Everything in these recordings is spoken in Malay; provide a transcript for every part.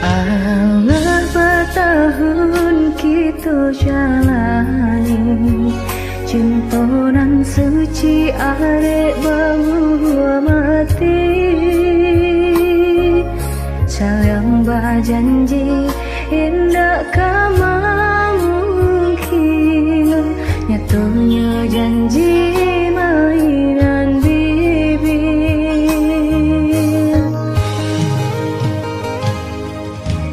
Allah bertahun kita jalani cinta nan suci arek bahwa mati sayang berjanji indah kama mungkin nyatanya janji mainan bibir.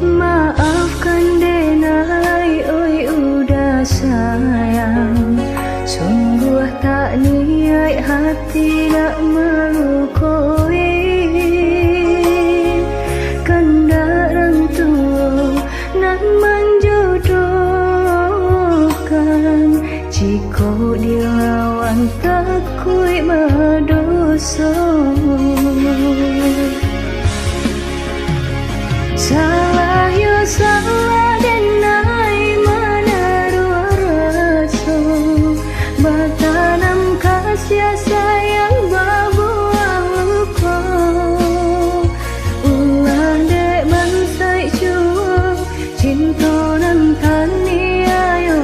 Maafkan denai oi udah sayang, sungguh tak niat hati nak melukai. Kendaraan tua nan menjodohkan, jika dilawan takui berdosa. Salah yo salah denai menaruh rasa, bertanam kasih sayang berbuang luka. Ulah dek bansai jua cinta nan taniayo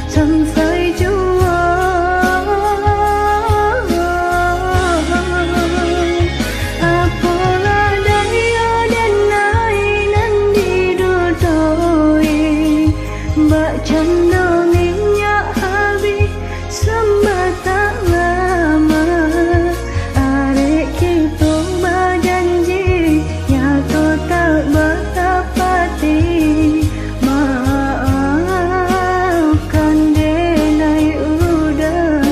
sampai jua. Apalah daya denai nan didodoi, bak canda minyak habis sambat tak lama. Arek kita berjanji nyata tak bertepati. Maafkan denai udah.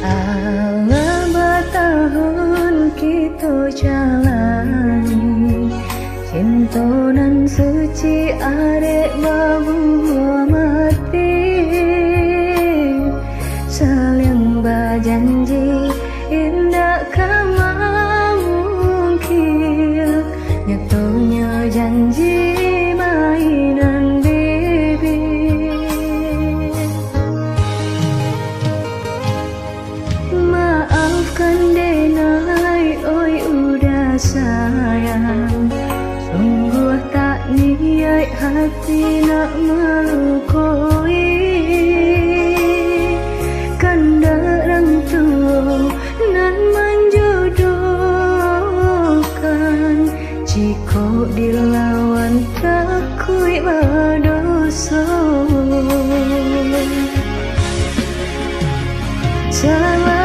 Allah bertahun kita jalani cinta nan suci arek bahwa mati saling berjanji indah kama mungkin nyatanya janji mainan bibir. Maafkan denai oi udah sayang, sungguh tak niat hati nak melukai. Kendaraan tua nan menjodohkan, jika dilawan takui berdosa. Salah